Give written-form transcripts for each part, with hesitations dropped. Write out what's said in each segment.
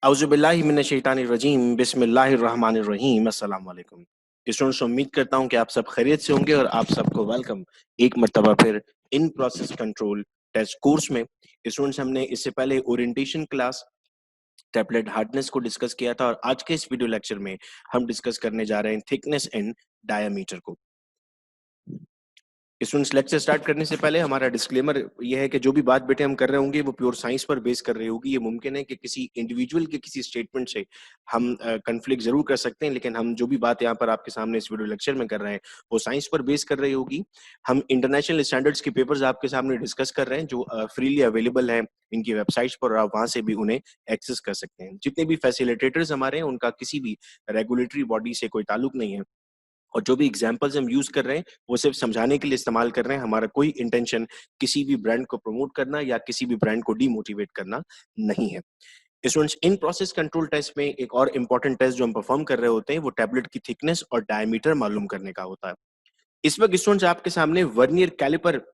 औज़ुबिल्लाहि मिनश्शैतानिर्रजीम बिस्मिल्लाहिर्रहमानिर्रहीम अस्सलाम वालेकुम। स्टूडेंट्स, उम्मीद करता हूँ कि आप सब खैरियत से होंगे और आप सबको वेलकम एक मर्तबा फिर in process control test course में। स्टूडेंट्स, हमने इससे पहले ओरिएंटेशन क्लास टैबलेट हार्डनेस को डिस्कस किया था और आज के इस वीडियो लेक्चर में हम डिस्कस करने जा रहे हैं थिकनेस एंड डायामीटर को। स्टूडेंट्स, लेक्चर स्टार्ट करने से पहले हमारा डिस्क्लेमर ये है कि जो भी बात बेटे हम कर रहे होंगे वो प्योर साइंस पर बेस कर रही होगी। ये मुमकिन है कि किसी इंडिविजुअल के किसी स्टेटमेंट से हम कन्फ्लिक्ट जरूर कर सकते हैं, लेकिन हम जो भी बात यहाँ पर आपके सामने इस वीडियो लेक्चर में कर रहे हैं वो साइंस पर बेस कर रही होगी। हम इंटरनेशनल स्टैंडर्ड्स के पेपर्स आपके सामने डिस्कस कर रहे हैं जो फ्रीली अवेलेबल है इनकी वेबसाइट्स पर, और आप वहां से भी उन्हें एक्सेस कर सकते हैं। जितने भी फैसिलिटेटर्स हमारे हैं उनका किसी भी रेगुलेटरी बॉडी से कोई ताल्लुक नहीं है, और जो भी एग्जांपल्स हम यूज कर रहे हैं वो सिर्फ समझाने के लिए इस्तेमाल कर रहे हैं। हमारा कोई इंटेंशन किसी भी ब्रांड को प्रमोट करना या किसी भी ब्रांड को डीमोटिवेट करना नहीं है। Students, in process control test में एक और इम्पोर्टेंट टेस्ट जो हम परफॉर्म कर रहे होते हैं वो टैबलेट की थिकनेस और डायमीटर मालूम करने का होता है। इस वक्त स्टूडेंट्स आपके सामने वर्नियर कैलिपर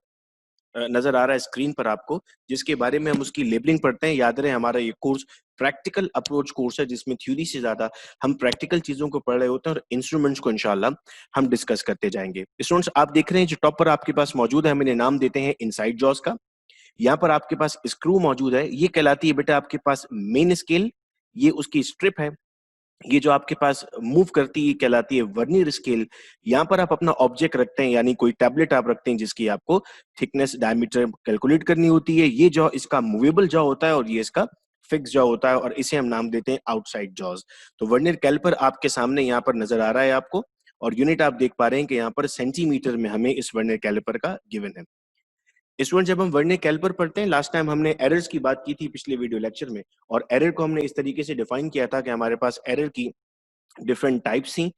नजर आ रहा है स्क्रीन पर आपको, जिसके बारे में हम उसकी लेबलिंग पढ़ते हैं। याद रहे हमारा ये कोर्स प्रैक्टिकल अप्रोच कोर्स है जिसमें थ्योरी से ज्यादा हम प्रैक्टिकल चीजों को पढ़ रहे होते हैं और इंस्ट्रूमेंट्स को इंशाल्लाह हम डिस्कस करते जाएंगे। स्टूडेंट्स, आप देख रहे हैं जो टॉप पर आपके पास मौजूद है, हम इन्हें नाम देते हैं इनसाइड जॉस का। यहाँ पर आपके पास स्क्रू मौजूद है, ये कहलाती है बेटा आपके पास मेन स्केल। ये उसकी स्ट्रिप है। ये जो आपके पास मूव करती है कहलाती है वर्नियर स्केल। यहाँ पर आप अपना ऑब्जेक्ट रखते हैं, यानी कोई टैबलेट आप रखते हैं जिसकी आपको थिकनेस डायमीटर कैलकुलेट करनी होती है। ये जॉ इसका मूवेबल जॉ होता है और ये इसका फिक्स जॉ होता है, और इसे हम नाम देते हैं आउटसाइड जॉज। तो वर्नियर कैलिपर आपके सामने यहाँ पर नजर आ रहा है आपको, और यूनिट आप देख पा रहे हैं कि यहाँ पर सेंटीमीटर में हमें इस वर्नियर कैलिपर का गिवन है। स्टूडेंट, जब हम वर्नियर कैलिपर पढ़ते हैं, लास्ट टाइम हमने एरर्स की बात की थी पिछले वीडियो लेक्चर में, और एरर को हमने इस तरीके से डिफाइन किया था कि हमारे पास एरर की डिफरेंट टाइप्स थी।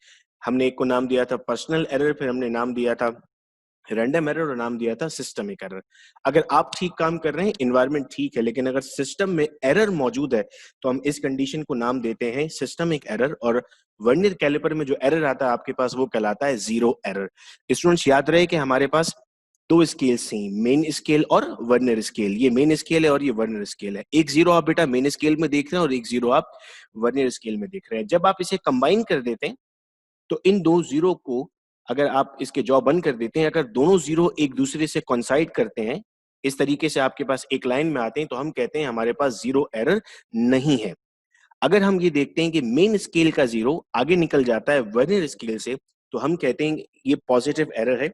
हमने एक को नाम दिया था पर्सनल एरर, फिर हमने नाम दिया था रैंडम एरर, और नाम दिया था सिस्टमिक एरर। अगर आप ठीक काम कर रहे हैं, इन्वायरमेंट ठीक है, लेकिन अगर सिस्टम में एरर मौजूद है तो हम इस कंडीशन को नाम देते हैं सिस्टमिक एरर, और वर्नियर कैलिपर में जो एरर आता है आपके पास वो कहलाता है जीरो एरर। स्टूडेंट्स, याद रहे कि हमारे पास दो स्केल्स थी, मेन स्केल और वर्नियर स्केल। ये मेन स्केल है और ये वर्नियर स्केल है। एक जीरो आप बेटा मेन स्केल में देख रहे हैं और एक जीरो आप वर्नियर स्केल में देख रहे हैं। जब आप इसे कंबाइन कर देते हैं तो इन दो जीरो को, अगर आप इसके जॉ बंद कर देते हैं, अगर दोनों जीरो एक दूसरे से कोइंसाइड करते हैं, इस तरीके से आपके पास एक लाइन में आते हैं, तो हम कहते हैं हमारे पास जीरो एरर नहीं है। अगर हम ये देखते हैं कि मेन स्केल का जीरो आगे निकल जाता है वर्नियर स्केल से, तो हम कहते हैं ये पॉजिटिव एरर है।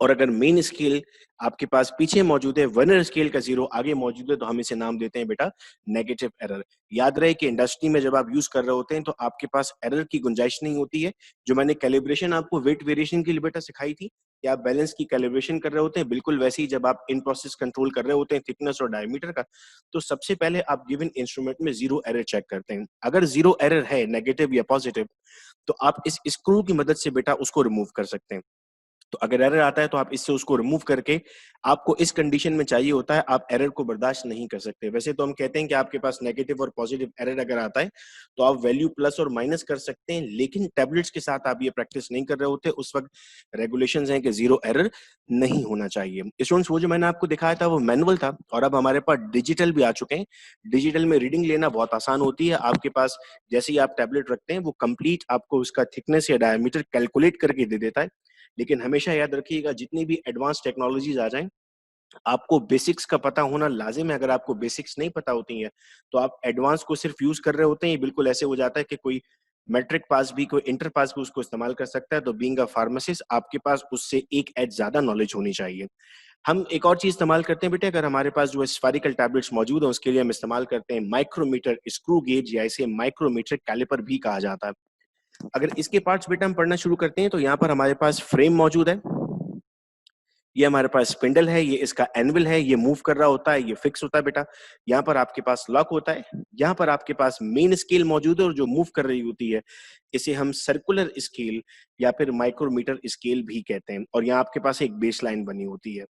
और अगर मेन स्केल आपके पास पीछे मौजूद है, वर्नियर स्केल का जीरो आगे मौजूद है, तो हम इसे नाम देते हैं बेटा नेगेटिव एरर। याद रहे कि इंडस्ट्री में जब आप यूज कर रहे होते हैं तो आपके पास एरर की गुंजाइश नहीं होती है। जो मैंने कैलिब्रेशन आपको वेट वेरिएशन के लिए बेटा सिखाई थी कि आप बैलेंस की कैलिब्रेशन कर रहे होते हैं, बिल्कुल वैसे ही जब आप इन प्रोसेस कंट्रोल कर रहे होते हैं थिकनेस और डायमीटर का, तो सबसे पहले आप गिवन इंस्ट्रूमेंट में जीरो एरर चेक करते हैं। अगर जीरो एरर है, नेगेटिव या पॉजिटिव, तो आप इस स्क्रू की मदद से बेटा उसको रिमूव कर सकते हैं। तो अगर एरर आता है तो आप इससे उसको रिमूव करके, आपको इस कंडीशन में चाहिए होता है, आप एरर को बर्दाश्त नहीं कर सकते। वैसे तो हम कहते हैं कि आपके पास नेगेटिव और पॉजिटिव एरर अगर आता है तो आप वैल्यू प्लस और माइनस कर सकते हैं, लेकिन टैबलेट्स के साथ आप ये प्रैक्टिस नहीं कर रहे होते। उस वक्त रेगुलेशंस हैं कि जीरो एरर नहीं होना चाहिए। स्टूडेंट्स, वो जो मैंने आपको दिखाया था वो मैनुअल था, और अब हमारे पास डिजिटल भी आ चुके हैं। डिजिटल में रीडिंग लेना बहुत आसान होती है। आपके पास जैसे ही आप टैबलेट रखते हैं वो कंप्लीट आपको उसका थिकनेस या डायमीटर कैलकुलेट करके दे देता है। लेकिन हमेशा याद रखिएगा, जितनी भी एडवांस टेक्नोलॉजीज आ जाएं, आपको बेसिक्स का पता होना लाजिम है। अगर आपको बेसिक्स नहीं पता होती है तो आप एडवांस को सिर्फ यूज कर रहे होते हैं। ये बिल्कुल ऐसे हो जाता है कि कोई मैट्रिक पास भी, कोई इंटर पास भी उसको इस्तेमाल कर सकता है। तो बीइंग अ फार्मासिस्ट आपके पास उससे एक एज ज्यादा नॉलेज होनी चाहिए। हम एक और चीज इस्तेमाल करते हैं बेटे, अगर हमारे पास जो स्फेरिकल टैबलेट्स मौजूद है उसके लिए हम इस्तेमाल करते हैं माइक्रोमीटर स्क्रू गेज, या इसे माइक्रोमीटर कैलिपर भी कहा जाता है। अगर इसके पार्ट्स बेटा हम पढ़ना शुरू करते हैं तो यहाँ पर हमारे पास फ्रेम मौजूद है, ये हमारे पास स्पिंडल है, ये इसका एनविल है, ये मूव कर रहा होता है, ये फिक्स होता है बेटा। यहाँ पर आपके पास लॉक होता है, यहाँ पर आपके पास मेन स्केल मौजूद है, और जो मूव कर रही होती है इसे हम सर्कुलर स्केल या फिर माइक्रोमीटर स्केल भी कहते हैं। और यहाँ आपके पास एक बेस लाइन बनी होती है,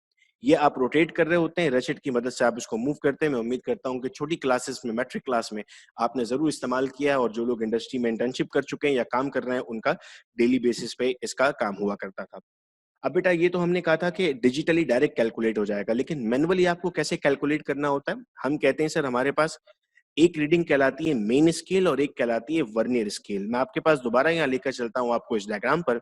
ये आप रोटेट कर रहे होते हैं, रेचेट की मदद से आप इसको मूव करते हैं। मैं उम्मीद करता हूँ कि छोटी क्लासेस में, मैट्रिक क्लास में आपने जरूर इस्तेमाल किया है, और जो लोग इंडस्ट्री में इंटर्नशिप कर चुके हैं या काम कर रहे हैं उनका डेली बेसिस पे इसका काम हुआ करता था। अब बेटा ये तो हमने कहा था कि डिजिटली डायरेक्ट कैलकुलेट हो जाएगा, लेकिन मैनुअली आपको कैसे कैलकुलेट करना होता है? हम कहते हैं सर हमारे पास एक रीडिंग कहलाती है मेन स्केल और एक कहलाती है वर्नियर स्केल। मैं आपके पास दोबारा यहाँ लेकर चलता हूँ आपको इस डायग्राम पर,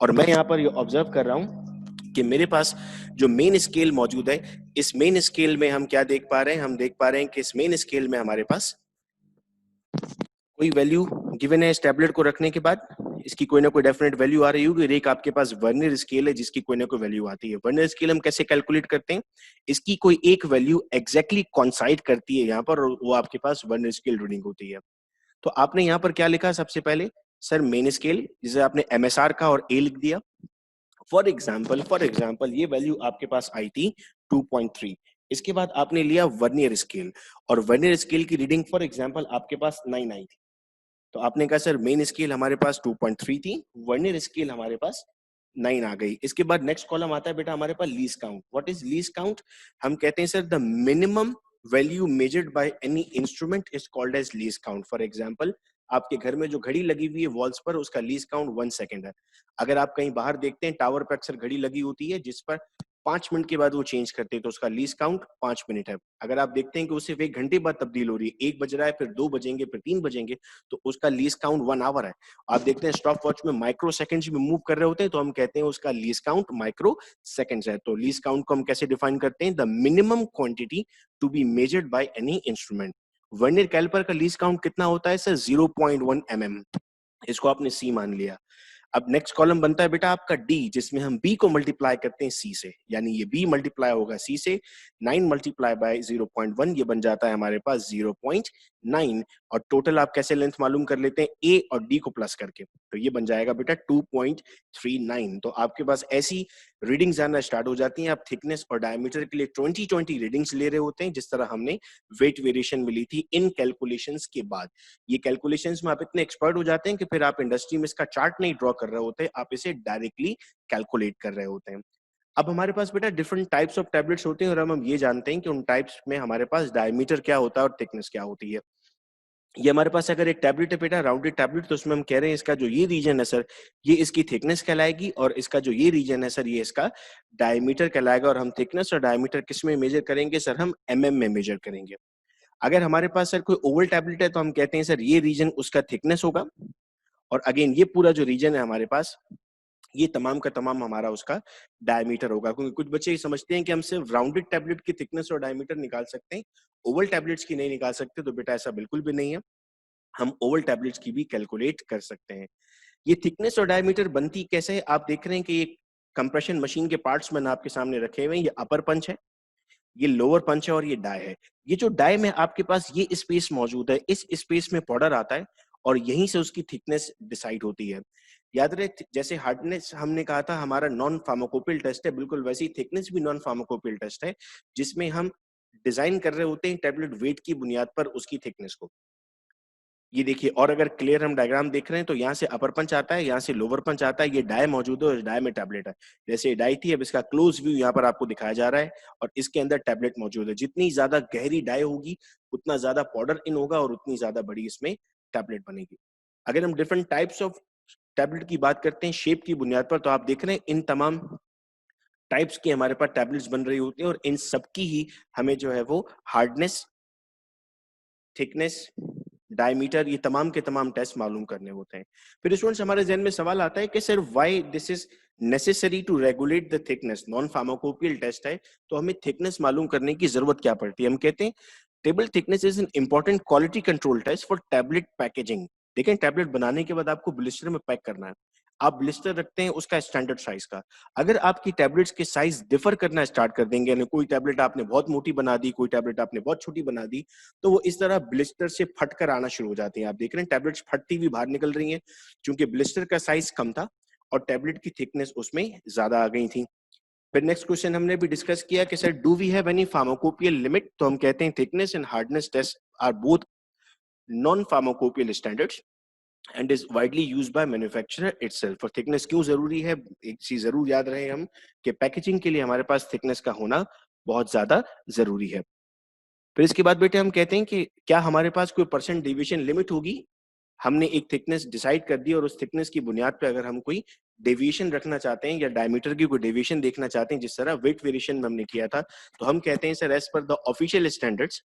और मैं यहाँ पर ये ऑब्जर्व कर रहा हूँ कि मेरे पास जो मेन स्केल मौजूद है, इस मेन स्केल में हम क्या देख पा रहे हैं, हम देख पा रहे हैं कि इस मेन स्केल में हमारे पास कोई वैल्यू गिवन है इस टैबलेट को रखने के बाद, इसकी कोई ना कोई डेफिनेट वैल्यू आ रही होगी, और एक आपके पास वर्नियर स्केल है जिसकी कोई ना कोई वैल्यू आती है। वर्नियर स्केल हम कैसे कैलकुलेट करते हैं, इसकी कोई एक वैल्यू एग्जैक्टली कॉन्साइड करती है यहाँ पर, और वो आपके पास वर्नियर स्केल रीडिंग होती है। तो आपने यहाँ पर क्या लिखा सबसे पहले, सर मेन स्केल, जिसे आपने एमएसआर का और ए लिख दिया। फॉर एग्जाम्पल ये वैल्यू आपके पास आई थी 2.3। इसके बाद आपने लिया वर्नियर स्केल, और वर्नियर स्केल की रीडिंग फॉर एग्जाम्पल आपके पास 9 आई थी। तो आपने कहा सर मेन स्केल हमारे पास 2.3 थी, वर्नियर स्केल हमारे पास 9 आ गई। इसके बाद नेक्स्ट कॉलम आता है बेटा हमारे पास least count. What is least count? हम कहते हैं sir the minimum value measured by any instrument is called as least count. For example, आपके घर में जो घड़ी लगी हुई है वॉल्स पर, उसका लीस्ट काउंट 1 सेकंड है। अगर आप कहीं बाहर देखते हैं टावर पर अक्सर घड़ी लगी होती है जिस पर 5 मिनट के बाद वो चेंज करते हैं, तो उसका लीस्ट काउंट 5 मिनट है। अगर आप देखते हैं कि वो सिर्फ 1 घंटे बाद तब्दील हो रही है, 1 बज रहा है फिर 2 बजेंगे फिर 3 बजेंगे, तो उसका लीस्ट काउंट 1 आवर है। आप देखते हैं स्टॉप वॉच में माइक्रो सेकंड्स में मूव कर रहे होते हैं, तो हम कहते हैं उसका लीस्ट काउंट माइक्रो सेकंड्स है। तो लीस्ट काउंट को हम कैसे डिफाइन करते हैं? The minimum quantity to be measured by any instrument. Vernier caliper का लीस्ट काउंट कितना होता है सर? 0.1 mm। इसको आपने सी मान लिया। अब नेक्स्ट कॉलम बनता है बेटा आपका डी, जिसमें हम बी को मल्टीप्लाई करते हैं सी से, यानी ये बी मल्टीप्लाई होगा सी से। 9 मल्टीप्लाई बाय 0.1, ये बन जाता है हमारे पास 0.9। और टोटल आप कैसे लेंथ मालूम कर लेते हैं? ए और डी को प्लस करके, तो ये बन जाएगा बेटा 2.39। तो आपके पास ऐसी रीडिंग्स आना स्टार्ट हो जाती हैं। आप थिकनेस और डायमीटर के लिए 20 रीडिंग्स ले रहे होते हैं, जिस तरह हमने वेट वेरिएशन मिली थी इन कैलकुलेशंस के बाद। ये कैलकुलेशंस में आप इतने एक्सपर्ट हो जाते हैं कि फिर आप इंडस्ट्री में इसका चार्ट नहीं ड्रॉ कर रहे होते, आप इसे डायरेक्टली कैलकुलेट कर रहे होते हैं। अब हमारे पास बेटा डिफरेंट टाइप्स ऑफ टैबलेट्स होते हैं, और हम ये जानते हैं कि उन टाइप्स में हमारे पास डायमीटर क्या होता है और थिकनेस क्या होती है। ये हमारे पास अगर एक टैबलेट है बेटा, राउंडेड टैबलेट, तो उसमें हम कह रहे हैं इसका जो ये रीजन है सर, ये इसकी थिकनेस कहलाएगी, और इसका जो ये रीजन है सर, ये इसका डायमीटर कहलाएगा। और हम थिकनेस और डायमीटर किस में मेजर करेंगे सर? हम एमएम में मेजर करेंगे। अगर हमारे पास सर कोई ओवल टैबलेट है, तो हम कहते हैं सर ये रीजन उसका थिकनेस होगा, और अगेन ये पूरा जो रीजन है हमारे पास, ये तमाम का तमाम हमारा उसका डायमीटर होगा। क्योंकि कुछ बच्चे ये समझते हैं कि हम सिर्फ राउंडेड टैबलेट की थिकनेस और डायमीटर निकाल सकते हैं, ओवल टैबलेट्स की नहीं निकाल सकते। तो बेटा ऐसा बिल्कुल भी नहीं है, हम ओवल टैबलेट्स की भी कैलकुलेट कर सकते हैं। ये थिकनेस और डायमीटर बनती कैसे है? आप देख रहे हैं कि ये कंप्रेशन मशीन के पार्ट्स मैंने आपके सामने रखे हुए हैं। ये अपर पंच है, ये लोअर पंच है, और ये डाई है। ये जो डाई में आपके पास ये स्पेस मौजूद है, इस स्पेस में पाउडर आता है, और यहीं से उसकी थिकनेस डिसाइड होती है। याद रहे, जैसे हार्डनेस हमने कहा था हमारा नॉन फार्माकोपियल टेस्ट है, बिल्कुल वैसे ही थिकनेस भी नॉन फार्माकोपियल टेस्ट है, जिसमें हम डिजाइन कर रहे होते हैं टैबलेट वेट की बुनियाद पर उसकी थिकनेस को। ये देखिए, और अगर क्लियर हम डायग्राम देख रहे हैं, तो यहाँ से अपर पंच आता है, यहाँ से लोअर पंच आता है, ये डाई मौजूद है और डाई में टैबलेट है। जैसे डाई थी, अब इसका क्लोज व्यू यहाँ पर आपको दिखाया जा रहा है, और इसके अंदर टैबलेट मौजूद है। जितनी ज्यादा गहरी डाई होगी, उतना ज्यादा पाउडर इन होगा, और उतनी ज्यादा बड़ी इसमें टैबलेट बनेगी। अगर हम डिफरेंट टाइप्स ऑफ टैबलेट की बात करते हैं शेप की बुनियाद पर, तो आप देख रहे हैं इन तमाम टाइप्स की हमारे पास टैबलेट्स बन रही होती है, और इन सबकी ही हमें जो है वो हार्डनेस, थिकनेस, डायमीटर, ये तमाम के तमाम टेस्ट मालूम करने होते हैं। फिर स्टूडेंट्स हमारे जहन में सवाल आता है कि sir why this is necessary to regulate the thickness? Non pharmacopoeial test है, तो हमें थिकनेस मालूम करने की जरूरत क्या पड़ती है? हम कहते हैं table thickness is an important quality control test for tablet packaging. देखें, टैबलेट बनाने के बाद आपको ब्लिस्टर में पैक करना है, आप ब्लिस्टर रखते हैं उसका स्टैंडर्ड साइज का। अगर आपकी टैबलेट्स के साइज डिफर करना स्टार्ट कर देंगे, यानी कोई टैबलेट आपने बहुत मोटी बना दी, कोई टैबलेट आपने बहुत छोटी बना दी, तो वो इस तरह ब्लिस्टर से फट कर आना शुरू हो जाती हैं। आप देख रहे हैं टैबलेट्स फटती हुई बाहर निकल रही हैं, क्योंकि ब्लिस्टर का साइज कम था और टैबलेट की थिकनेस उसमें ज्यादा आ गई थी। फिर नेक्स्ट क्वेश्चन हमने भी डिस्कस किया कि sir do we have any pharmacopoeial limit? तो हम कहते हैं thickness and hardness test are both non pharmacopoeial standards and is widely used by manufacturer itself. और थिकनेस क्यों जरूरी है, एक चीज जरूर याद रहे हम, कि पैकेजिंग के लिए हमारे पास थिकनेस का होना बहुत ज्यादा जरूरी है। फिर इसके बाद बेटे हम कहते हैं कि क्या हमारे पास कोई परसेंट डेविएशन लिमिट होगी? हमने एक थिकनेस डिसाइड कर दी, और उस थिकनेस की बुनियाद पे अगर हम कोई डेविएशन रखना चाहते हैं या डायमीटर की कोई डेविएशन देखना चाहते हैं, जिस तरह वेट वेरिएशन में हमने किया था, तो हम कहते हैं sir as per the official standards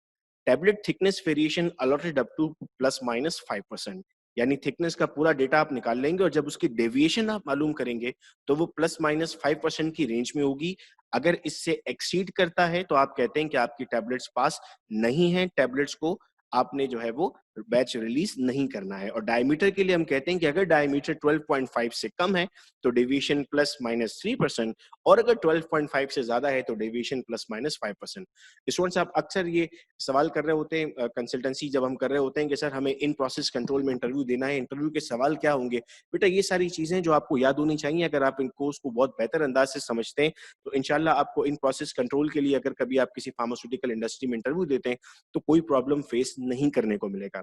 tablet thickness variation allotted up to ±5%, यानी थिकनेस का पूरा डेटा आप निकाल लेंगे और जब उसकी डेविएशन आप मालूम करेंगे तो वो ±5% की रेंज में होगी। अगर इससे एक्सीड करता है तो आप कहते हैं कि आपकी टैबलेट्स पास नहीं है, टैबलेट्स को आपने जो है वो बैच रिलीज नहीं करना है। और डायमीटर के लिए हम कहते हैं कि अगर डायमीटर 12.5 से कम है तो डेविएशन ±3%, और अगर 12.5 से ज्यादा है तो डेविएशन ±5%। स्टूडेंट्स, आप अक्सर ये सवाल कर रहे होते हैं कंसल्टेंसी जब हम कर रहे होते हैं कि सर हमें इन प्रोसेस कंट्रोल में इंटरव्यू देना है, इंटरव्यू के सवाल क्या होंगे। बेटा ये सारी चीजें जो आपको याद होनी चाहिए, अगर आप इन कोर्स को बहुत बेहतर अंदाज से समझते हैं तो इंशाल्लाह आपको इन प्रोसेस कंट्रोल के लिए अगर कभी आप किसी फार्मास्यूटिकल इंडस्ट्री में इंटरव्यू देते हैं तो कोई प्रॉब्लम फेस नहीं करने को मिलेगा।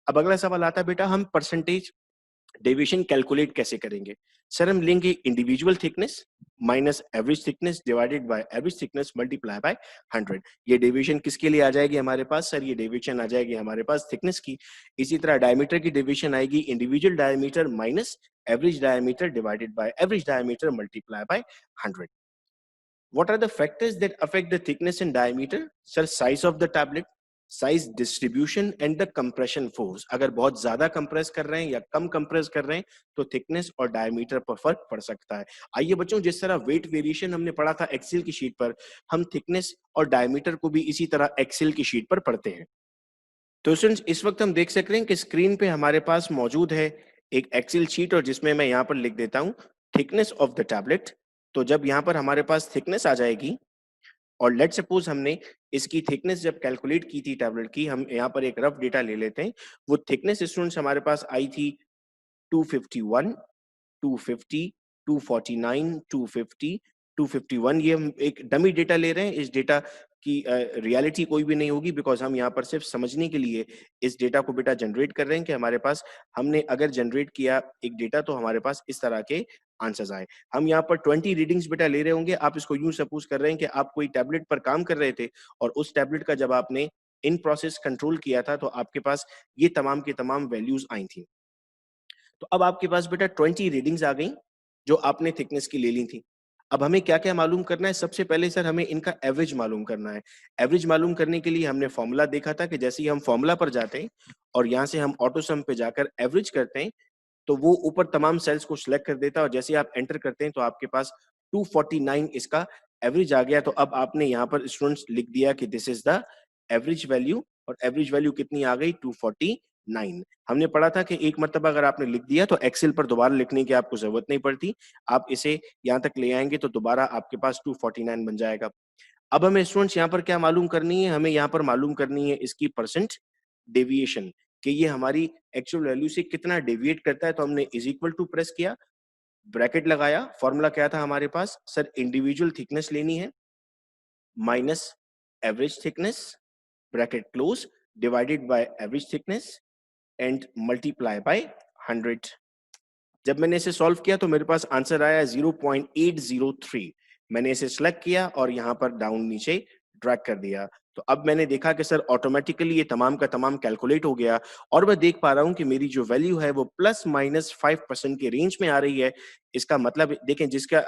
अब अगला सवाल आता है, बेटा हम परसेंटेज डेविएशन कैलकुलेट कैसे करेंगे? सर हम लेंगे individual thickness minus average thickness divided by average thickness multiply by 100। ये डेविएशन किसके लिए आ जाएगी हमारे पास? सर ये डेविएशन आ जाएगी हमारे पास थिकनेस की। इसी तरह डायमीटर की डेविएशन आएगी individual diameter minus average diameter divided by average diameter multiply by 100। What are the factors that affect the thickness and diameter? Sir, size of the tablet, size distribution and the compression force. अगर बहुत ज्यादा compress कर रहे हैं या कम compress कर रहे हैं तो थिकनेस और डायमीटर पर फर्क पड़ सकता है। आइए बच्चों, जिस तरह वेट वेरिएशन हमने पढ़ा था एक्सेल की शीट पर, हम थिकनेस और डायमीटर को भी इसी तरह एक्सेल की शीट पर पढ़ते हैं। तो स्टूडेंट्स, इस वक्त हम देख सक रहे हैं कि स्क्रीन पे हमारे पास मौजूद है एक एक्सेल शीट और जिसमें मैं यहाँ पर लिख देता हूँ थिकनेस ऑफ द टैबलेट। तो जब यहाँ पर हमारे पास थिकनेस आ जाएगी और लेट सपोज हमने इसकी थिकनेस जब कैलकुलेट की थी टैबलेट की, हम यहाँ पर एक रफ डेटा ले लेते हैं। वो थिकनेस स्टूडेंट्स हमारे पास आई थी 251, 250, 249, 250, 251। ये हम एक डमी डेटा ले रहे हैं। इस डेटा की रियलिटी कोई भी नहीं होगी, बिकॉज हम यहाँ पर सिर्फ समझने के लिए इस डेटा को बेटा जनरेट कर रहे हैं कि हमारे पास हमने अगर जनरेट किया एक डेटा तो हमारे पास इस तरह के आंसर्स आए। हम यहाँ पर 20 रीडिंग्स बेटा ले रहे होंगे। आप इसको यूं सपोज कर रहे हैं कि आप कोई टैबलेट पर काम कर रहे थे और उस टैबलेट का जब आपने इन प्रोसेस कंट्रोल किया था तो आपके पास ये तमाम की तमाम वैल्यूज आई थी। तो अब आपके पास बेटा 20 रीडिंग्स आ गई जो आपने थिकनेस की ले ली थी। अब हमें क्या क्या मालूम करना है? सबसे पहले सर हमें इनका एवरेज मालूम करना है। एवरेज मालूम करने के लिए हमने फॉर्मूला देखा था कि जैसे ही हम फॉर्मूला पर जाते हैं और यहाँ से हम ऑटो सम पे जाकर एवरेज करते हैं तो वो ऊपर तमाम सेल्स को सिलेक्ट कर देता है और जैसे ही आप एंटर करते हैं तो आपके पास 249 इसका एवरेज आ गया। तो अब आपने यहाँ पर स्टूडेंट्स लिख दिया कि this is the average value, और एवरेज वैल्यू कितनी आ गई? 249। हमने पढ़ा था कि एक मर्तबा अगर आपने लिख दिया तो एक्सेल पर दोबारा लिखने की आपको जरूरत नहीं पड़ती। आप इसे यहाँ तक ले आएंगे तो दोबारा आपके पास 249 बन जाएगा। अब हमें स्टूडेंट्स यहाँ पर क्या मालूम करनी है? हमें यहाँ पर मालूम करनी है इसकी परसेंट डेविएशन, कि ये हमारी एक्चुअल वैल्यू से कितना डेविएट करता है। तो हमने इज इक्वल टू प्रेस किया, ब्रैकेट लगाया, फॉर्मूला क्या था हमारे पास? सर इंडिविजुअल थिकनेस लेनी है minus average thickness, bracket close, divided by average thickness and multiply by 100। जब मैंने इसे सॉल्व किया तो मेरे पास आंसर आया 0.803। मैंने इसे सिलेक्ट किया और यहाँ पर डाउन नीचे ड्रैग कर दिया। तो अब मैंने देखा कि सर ऑटोमेटिकली ये तमाम का तमाम कैलकुलेट हो गया और मैं देख पा रहा हूँ कि मेरी जो वैल्यू है वो ±5% के रेंज में आ रही है। इसका मतलब देखें, जिसका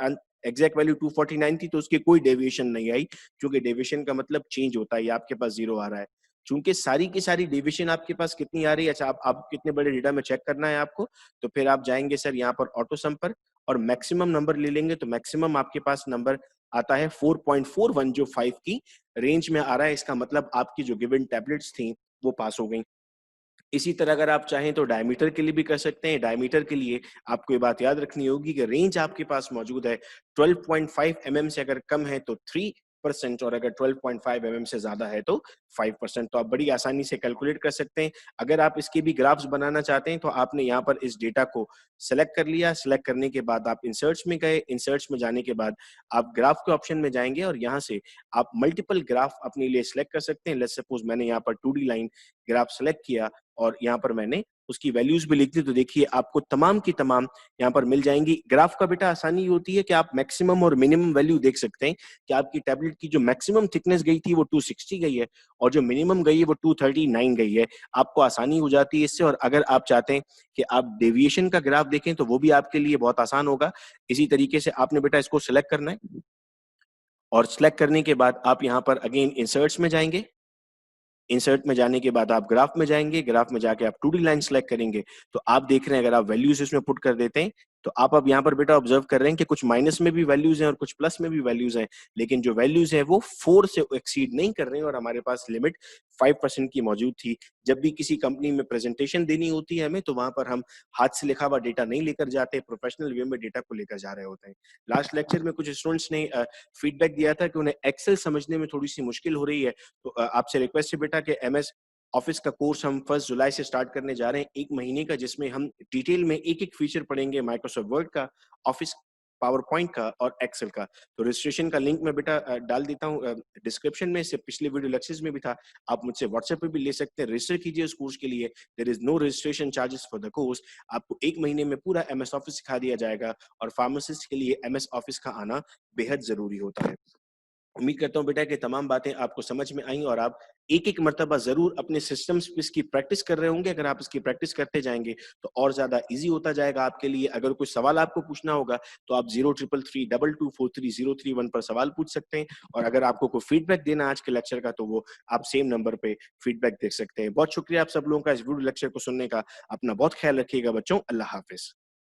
एग्जैक्ट वैल्यू 249 थी तो उसकी कोई डेविएशन नहीं आई, क्योंकि डेविएशन का मतलब चेंज होता है। ये आपके पास 0 आ रहा है। चूंकि सारी की सारी डेविएशन आपके पास कितनी आ रही है, अच्छा आप कितने बड़े डेटा में चेक करना है आपको, तो फिर आप जाएंगे सर यहाँ पर ऑटो सम पर और मैक्सिमम नंबर ले लेंगे। तो मैक्सिमम आपके पास नंबर आता है 4.41, जो 5 की रेंज में आ रहा है। इसका मतलब आपकी जो गिवन टैबलेट्स थी वो पास हो गई। इसी तरह अगर आप चाहें तो डायमीटर के लिए भी कर सकते हैं। डायमीटर के लिए आपको ये बात याद रखनी होगी कि रेंज आपके पास मौजूद है 12.5 mm से अगर कम है तो 3% और अगर 12.5 mm से ज्यादा है तो 5%। तो आप बड़ी आसानी से कैलकुलेट कर सकते हैं। अगर आप इसके भी ग्राफ्स बनाना चाहते हैं तो आपने यहाँ पर इस डेटा को सेलेक्ट कर लिया। सेलेक्ट करने के बाद आप इंसर्ट्स में गए। इंसर्ट्स में जाने के बाद आप ग्राफ के ऑप्शन में जाएंगे और यहाँ से आप मल्टीपल ग्राफ अपने लिए सिलेक्ट कर सकते हैं। लेट्स सपोज मैंने यहाँ पर 2D लाइन ग्राफ सेलेक्ट किया और यहाँ पर मैंने उसकी वैल्यूज भी लिख दी। तो देखिए आपको तमाम की तमाम यहाँ पर मिल जाएंगी। ग्राफ का बेटा आसानी होती है कि आप मैक्सिमम और मिनिमम वैल्यू देख सकते हैं कि आपकी टैबलेट की जो मैक्सिमम थिकनेस गई थी वो 260 गई है और जो मिनिमम गई है वो 239 गई है। आपको आसानी हो जाती है इससे। और अगर आप चाहते हैं कि आप डेविएशन का ग्राफ देखें तो वो भी आपके लिए बहुत आसान होगा। इसी तरीके से आपने बेटा इसको सिलेक्ट करना है और सिलेक्ट करने के बाद आप यहाँ पर अगेन इंसर्ट्स में जाएंगे। इंसर्ट में जाने के बाद आप ग्राफ में जाएँगे, ग्राफ में जाके आप 2D लाइन सेलेक्ट करेंगे, तो आप देख रहे हैं अगर आप वैल्यूज़ इसमें पुट कर देते हैं, तो आप अब यहाँ पर बेटा ऑब्जर्व कर रहे हैं कि कुछ माइनस में भी वैल्यूज़ हैं और कुछ प्लस में भी वैल्यूज़ हैं, लेकिन जो वैल्यूज़ हैं वो 4 से एक्सीड नहीं कर रहे हैं और हमारे पास लिमिट 5% की मौजूद थी। जब भी किसी कंपनी में प्रेज़ेंटेशन देनी होती है हमें, तो वहाँ पर हम हाथ से लिखा हुआ डेटा नहीं लेकर जाते, प्रोफेशनल वे में डेटा को लेकर जा रहे होते हैं। लास्ट लेक्चर में कुछ स्टूडेंट्स ने फीडबैक दिया था कि उन्हें एक्सेल समझने में थोड़ी-सी मुश्किल हो रही है, तो आपसे रिक्वेस्ट है बेटा कि एमएस ऑफिस का कोर्स हम 1 जुलाई से स्टार्ट करने जा रहे हैं, 1 महीने का, जिसमें हम डिटेल में एक-एक फीचर पढ़ेंगे माइक्रोसॉफ्ट वर्ड का, ऑफिस पावर पॉइंट का और एक्सेल का। तो रजिस्ट्रेशन का लिंक मैं बेटा डाल देता हूँ डिस्क्रिप्शन में, इससे पिछले वीडियो लेक्चर्स में भी था। आप मुझसे व्हाट्सएप पे भी ले सकते हैं, रजिस्टर कीजिए उस कोर्स के लिए। There is no registration charges for the course. आपको 1 महीने में पूरा एमएस ऑफिस सिखा दिया जाएगा और फार्मासिस्ट के लिए एमएस ऑफिस का आना बेहद ज़रूरी होता है। उम्मीद करता हूँ बेटा कि तमाम बातें आपको समझ में आईं और आप एक-एक मर्तबा ज़रूर अपने सिस्टम्स पे इसकी प्रैक्टिस कर रहे होंगे। अगर आप इसकी प्रैक्टिस करते जाएँगे, तो और ज़्यादा ईज़ी होता जाएगा आपके लिए। अगर कोई सवाल आपको पूछना होगा, तो आप 0333224303 पर सवाल पूछ सकते हैं और अगर आपको कोई फीडबैक देना है आज के लेक्चर का, तो वो आप सेम नंबर पे फीडबैक दे सकते हैं। बहुत शुक्रिया आप सब लोगों का इस वीडियो लेक्चर को सुनने का। अपना बहुत ख्याल रखिएगा बच्चों। अल्लाह हाफ़िज़।